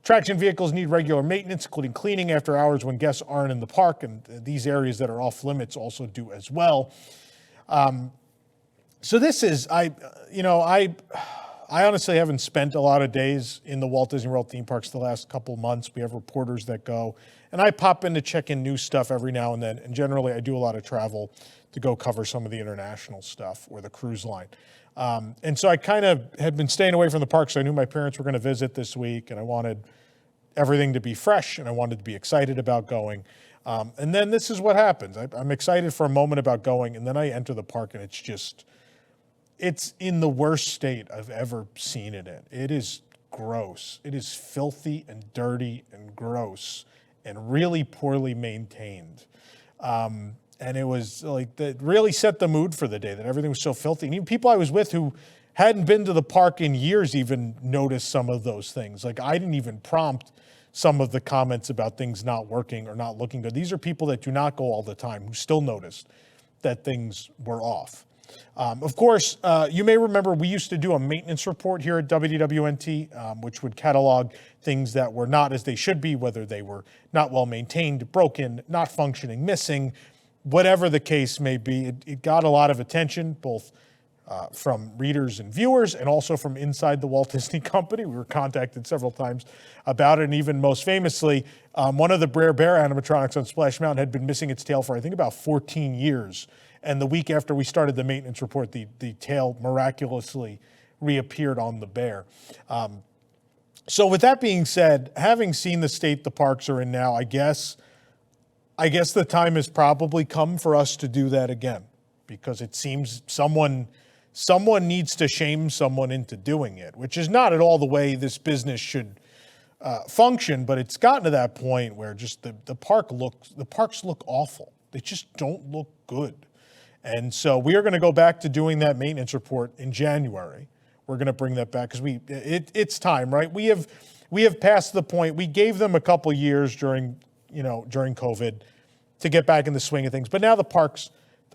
Attraction vehicles need regular maintenance, including cleaning after hours when guests aren't in the park, and these areas that are off limits also do as well. So this is, I honestly haven't spent a lot of days in the Walt Disney World theme parks the last couple months. We have reporters that go, and I pop in to check in new stuff every now and then. And generally, I do a lot of travel to go cover some of the international stuff or the cruise line. And so I kind of had been staying away from the parks. I knew my parents were going to visit this week, and I wanted everything to be fresh, and I wanted to be excited about going. And then this is what happens. I'm excited for a moment about going, and then I enter the park, and it's in the worst state I've ever seen it in. It is gross. It is filthy and dirty and gross and really poorly maintained. And it was like, that really set the mood for the day, that everything was so filthy. And even people I was with who hadn't been to the park in years even noticed some of those things. Like, I didn't even prompt some of the comments about things not working or not looking good. These are people that do not go all the time who still noticed that things were off. Of course, you may remember we used to do a maintenance report here at WDWNT, which would catalog things that were not as they should be, whether they were not well maintained, broken, not functioning, missing, whatever the case may be. It got a lot of attention, both from readers and viewers, and also from inside the Walt Disney Company. We were contacted several times about it, and even most famously, one of the Brer Bear animatronics on Splash Mountain had been missing its tail for, I think, about 14 years. And the week after we started the maintenance report, the tail miraculously reappeared on the bear. So with that being said, having seen the state the parks are in now, I guess the time has probably come for us to do that again, because it seems someone needs to shame someone into doing it, which is not at all the way this business should function. But it's gotten to that point where just the parks look awful. They just don't look good. And so we are going to go back to doing that maintenance report in January. We're going to bring that back because it's time, right? We have passed the point. We gave them a couple years during COVID to get back in the swing of things. But now the parks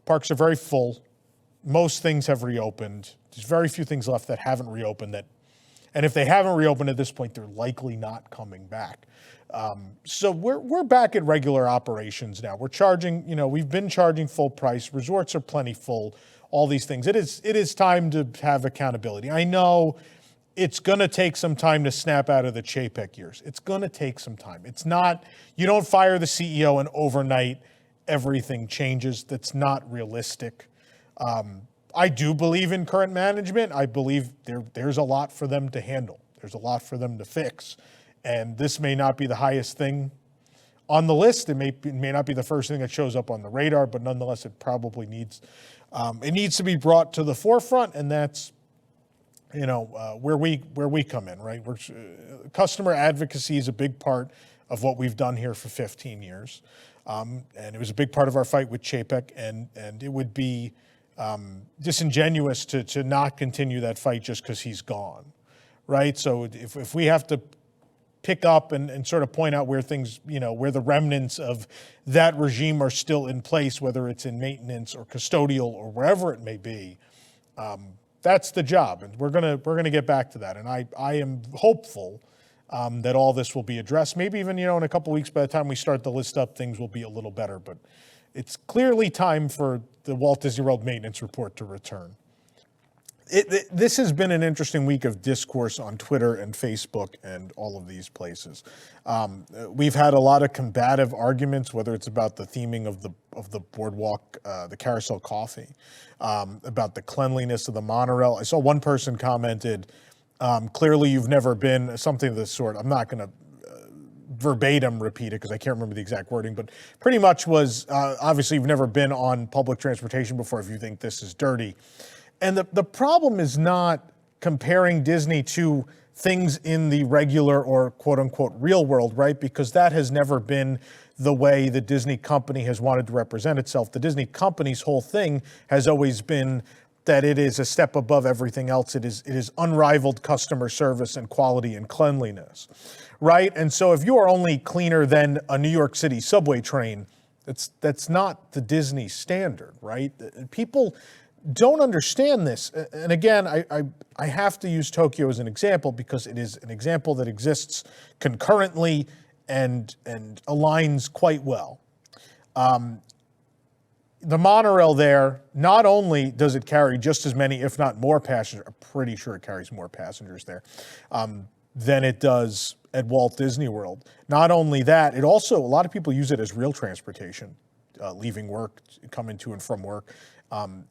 are very full. Most things have reopened. There's very few things left that haven't reopened. And if they haven't reopened at this point, they're likely not coming back. So we're back at regular operations now. We're charging, we've been charging full price. Resorts are plenty full. All these things. It is time to have accountability. I know it's going to take some time to snap out of the Chapek years. It's going to take some time. It's not, you don't fire the CEO and overnight everything changes. That's not realistic. I do believe in current management. I believe there's a lot for them to handle. There's a lot for them to fix. And this may not be the highest thing on the list. It may not be the first thing that shows up on the radar, but nonetheless, it probably needs to be brought to the forefront. And that's, where we come in, right? Customer advocacy is a big part of what we've done here for 15 years. And it was a big part of our fight with Chapek, and it would be disingenuous to not continue that fight just because he's gone, right? So if we have to pick up and sort of point out where things, where the remnants of that regime are still in place, whether it's in maintenance or custodial or wherever it may be, that's the job. And we're gonna get back to that. And I am hopeful that all this will be addressed. Maybe even, in a couple of weeks, by the time we start the list up, things will be a little better. But it's clearly time for the Walt Disney World maintenance report to return. This has been an interesting week of discourse on Twitter and Facebook and all of these places. We've had a lot of combative arguments, whether it's about the theming of the boardwalk, the carousel coffee, about the cleanliness of the monorail. I saw one person commented, clearly you've never been, something of this sort. I'm not going to verbatim repeat it because I can't remember the exact wording, but pretty much was, obviously you've never been on public transportation before if you think this is dirty. And the problem is not comparing Disney to things in the regular or quote unquote real world, right? Because that has never been the way the Disney company has wanted to represent itself. The Disney company's whole thing has always been that it is a step above everything else. It is unrivaled customer service and quality and cleanliness, right? And so if you are only cleaner than a New York City subway train, that's not the Disney standard, right? People don't understand this. And again, I have to use Tokyo as an example because it is an example that exists concurrently and aligns quite well. The monorail there, not only does it carry just as many, if not more passengers, I'm pretty sure it carries more passengers there than it does at Walt Disney World. Not only that, it also, a lot of people use it as real transportation, leaving work, coming to and from work, and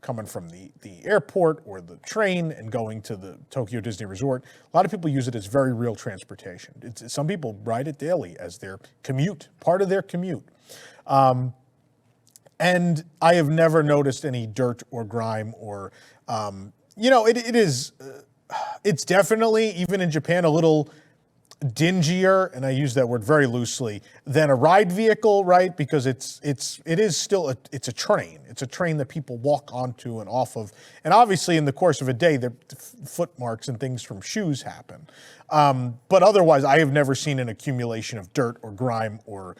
coming from the airport or the train and going to the Tokyo Disney Resort. A lot of people use it as very real transportation. Some people ride it daily as their commute, part of their commute. And I have never noticed any dirt or grime or, it's definitely, even in Japan, a little dingier, and I use that word very loosely, than a ride vehicle, right? Because it is still it's a train. It's a train that people walk onto and off of. And obviously in the course of a day, the foot marks and things from shoes happen. But otherwise, I have never seen an accumulation of dirt or grime or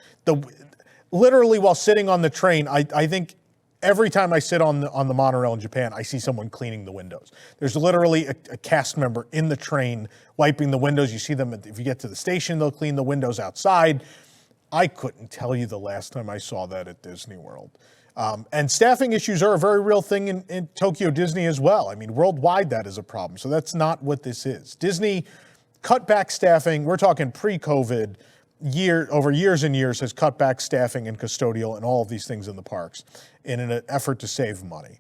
literally while sitting on the train, I think every time I sit on the monorail in Japan, I see someone cleaning the windows. There's literally a cast member in the train wiping the windows. You see them, if you get to the station, they'll clean the windows outside. I couldn't tell you the last time I saw that at Disney World. And staffing issues are a very real thing in Tokyo Disney as well. I mean, worldwide that is a problem. So that's not what this is. Disney cut back staffing. We're talking pre-COVID. Over years and years has cut back staffing and custodial and all of these things in the parks in an effort to save money.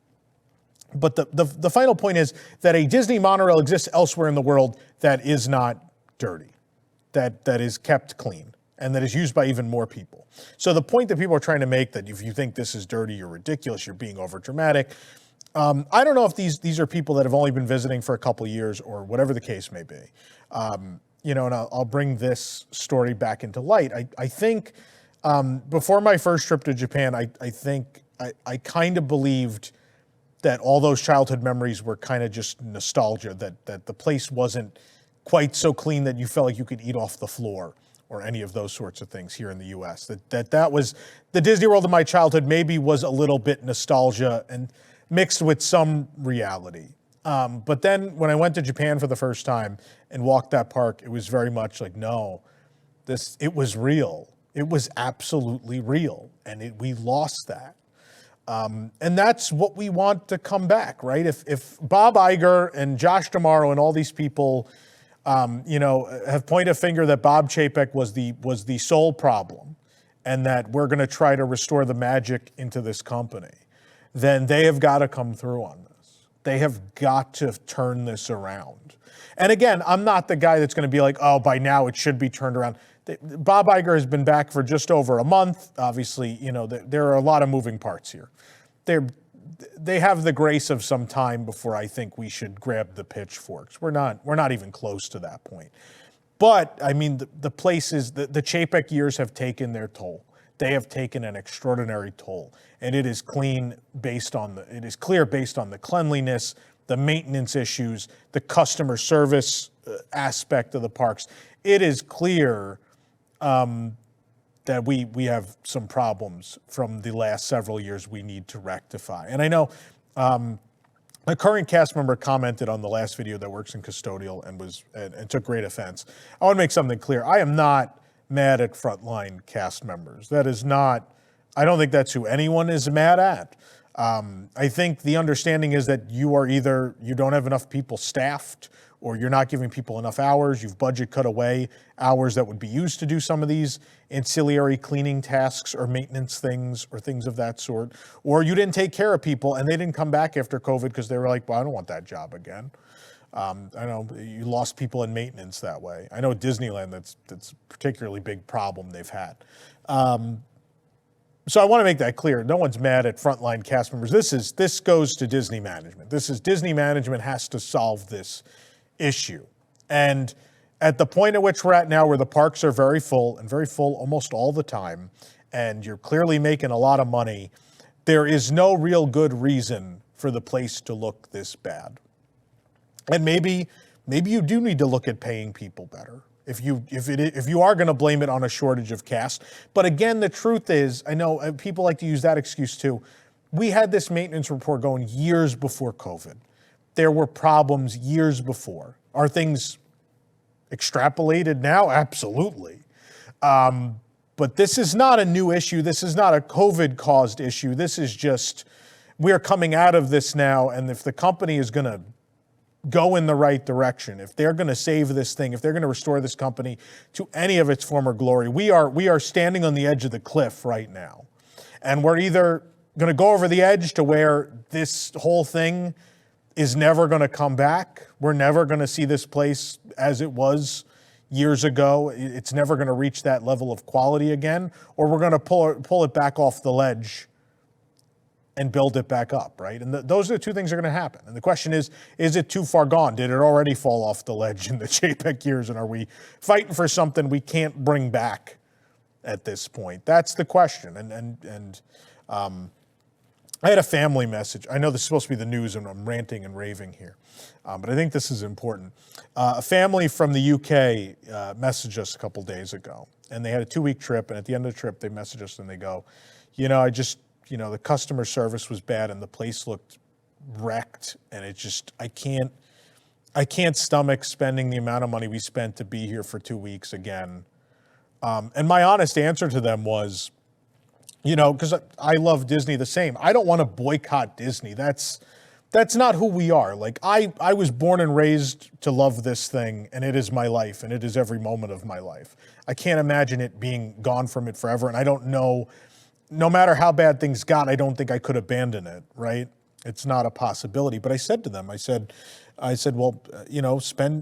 But the final point is that a Disney monorail exists elsewhere in the world that is not dirty, that is kept clean, and that is used by even more people. So the point that people are trying to make, that if you think this is dirty, you're ridiculous, you're being over dramatic. I don't know if these are people that have only been visiting for a couple of years or whatever the case may be. And I'll bring this story back into light. I think before my first trip to Japan, I think I kind of believed that all those childhood memories were kind of just nostalgia, that the place wasn't quite so clean that you felt like you could eat off the floor or any of those sorts of things here in the US. That was the Disney World of my childhood, maybe was a little bit nostalgia and mixed with some reality. But then when I went to Japan for the first time and walked that park, it was very much like, no, it was real. It was absolutely real. And we lost that. And that's what we want to come back, right? If Bob Iger and Josh D'Amaro and all these people, have pointed a finger that Bob Chapek was the sole problem and that we're going to try to restore the magic into this company, then they have got to come through on this. They have got to turn this around. And again, I'm not the guy that's going to be like, oh, by now it should be turned around. Bob Iger has been back for just over a month. Obviously, there are a lot of moving parts here. They have the grace of some time before I think we should grab the pitchforks. We're not even close to that point. But I mean, the places, the Chapek years have taken their toll. They have taken an extraordinary toll, and it is clear based on the cleanliness, the maintenance issues, the customer service aspect of the parks. It is clear that we have some problems from the last several years we need to rectify. And I know a current cast member commented on the last video that works in custodial and took great offense. I want to make something clear. I am not mad at frontline cast members. That is not, I don't think that's who anyone is mad at. I think the understanding is that you don't have enough people staffed, or you're not giving people enough hours, you've budget cut away hours that would be used to do some of these ancillary cleaning tasks or maintenance things or things of that sort, or you didn't take care of people and they didn't come back after COVID because they were like, well, I don't want that job again. I know you lost people in maintenance that way. I know at Disneyland that's a particularly big problem they've had. So I want to make that clear. No one's mad at frontline cast members. This goes to Disney management. Disney management has to solve this issue. And at the point at which we're at now, where the parks are very full almost all the time, and you're clearly making a lot of money, there is no real good reason for the place to look this bad. And maybe you do need to look at paying people better if you are going to blame it on a shortage of cast. But again, the truth is, I know people like to use that excuse too. we had this maintenance report going years before COVID. There were problems years before. Are things extrapolated now? Absolutely. But this is not a new issue. This is not a COVID-caused issue. This is just, we're coming out of this now, and if the company is going to go in the right direction, if they're going to save this thing, if they're going to restore this company to any of its former glory, we are standing on the edge of the cliff right now. And we're either going to go over the edge to where this whole thing is never going to come back. We're never going to see this place as it was years ago. It's never going to reach that level of quality again, or we're going to pull it back off the ledge and build it back up, right? And those are the two things that are going to happen. And the question is it too far gone? Did it already fall off the ledge in the JPEG years? And are we fighting for something we can't bring back at this point? That's the question. And I had a family message. I know this is supposed to be the news and I'm ranting and raving here, but I think this is important. A family from the UK messaged us a couple days ago, and they had a 2-week trip, and at the end of the trip, they messaged us and they go, the customer service was bad and the place looked wrecked, and I can't stomach spending the amount of money we spent to be here for 2 weeks again. And my honest answer to them was, because I love Disney the same. I don't want to boycott Disney. That's not who we are. Like, I was born and raised to love this thing, and it is my life, and it is every moment of my life. I can't imagine it being gone from it forever, and I don't know, no matter how bad things got, I don't think I could abandon it, right? It's not a possibility. But I said to them, I said, well,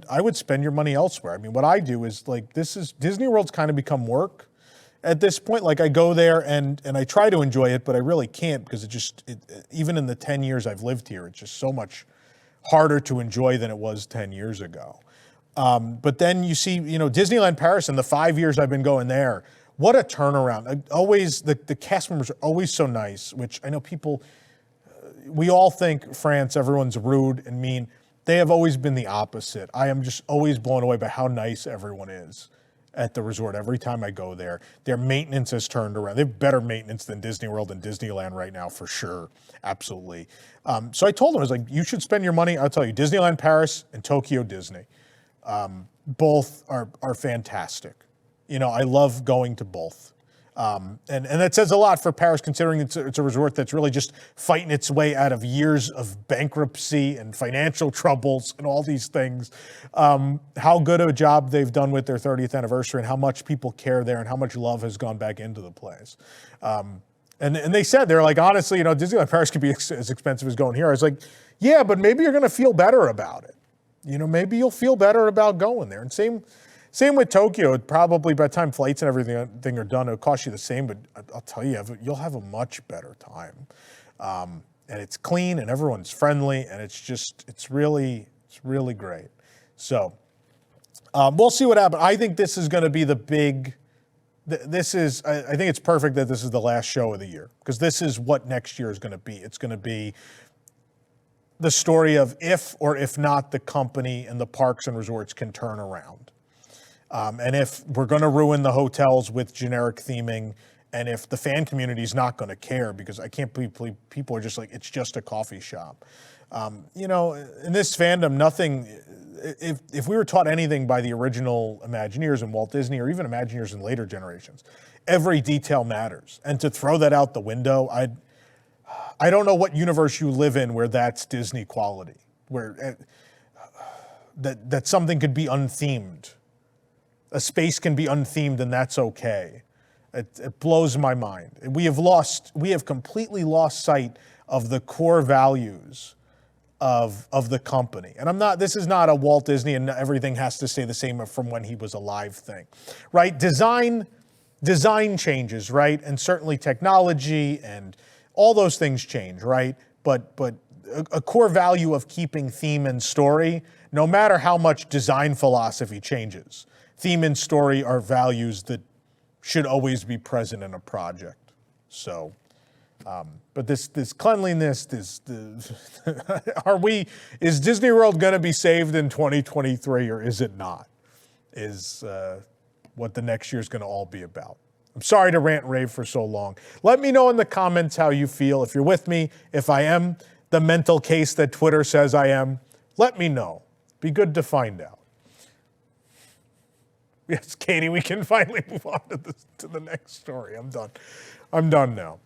I would spend your money elsewhere. I mean, what I do is, like, Disney World's kind of become work at this point. Like, I go there and I try to enjoy it, but I really can't, because even in the 10 years I've lived here, it's just so much harder to enjoy than it was 10 years ago. But then you see, Disneyland Paris in the 5 years I've been going there, what a turnaround. Always, the cast members are always so nice, which I know people, we all think France, everyone's rude and mean. They have always been the opposite. I am just always blown away by how nice everyone is at the resort every time I go there. Their maintenance has turned around. They have better maintenance than Disney World and Disneyland right now, for sure. Absolutely. So I told them, I was like, you should spend your money. I'll tell you, Disneyland Paris and Tokyo Disney, both are fantastic. I love going to both. And that says a lot for Paris, considering it's a resort that's really just fighting its way out of years of bankruptcy and financial troubles and all these things. How good of a job they've done with their 30th anniversary, and how much people care there, and how much love has gone back into the place. And they said, they're like, honestly, Disneyland Paris could be as expensive as going here. I was like, yeah, but maybe you're going to feel better about it. Maybe you'll feel better about going there. And same with Tokyo. Probably by the time flights and everything are done, it'll cost you the same, but I'll tell you, you'll have a much better time. And it's clean and everyone's friendly, and it's really great. So we'll see what happens. I think this is going to be the big, I think it's perfect that this is the last show of the year, because this is what next year is going to be. It's going to be the story of if or if not the company and the parks and resorts can turn around. And if we're going to ruin the hotels with generic theming, and if the fan community is not going to care, because I can't believe people are just like, it's just a coffee shop. In this fandom, nothing, if we were taught anything by the original Imagineers and Walt Disney, or even Imagineers in later generations, every detail matters. And to throw that out the window, I don't know what universe you live in where that's Disney quality, where that something could be unthemed. A space can be unthemed, and that's okay. It blows my mind. We have completely lost sight of the core values of the company. And this is not a Walt Disney and everything has to stay the same from when he was alive thing, right? Design changes, right? And certainly technology and all those things change, right? But a core value of keeping theme and story, no matter how much design philosophy changes, theme and story are values that should always be present in a project. So, but this cleanliness, is Disney World going to be saved in 2023, or is it not? Is what the next year is going to all be about. I'm sorry to rant and rave for so long. Let me know in the comments how you feel. If you're with me, if I am the mental case that Twitter says I am, let me know. Be good to find out. Yes, Katie, we can finally move on to the next story. I'm done now.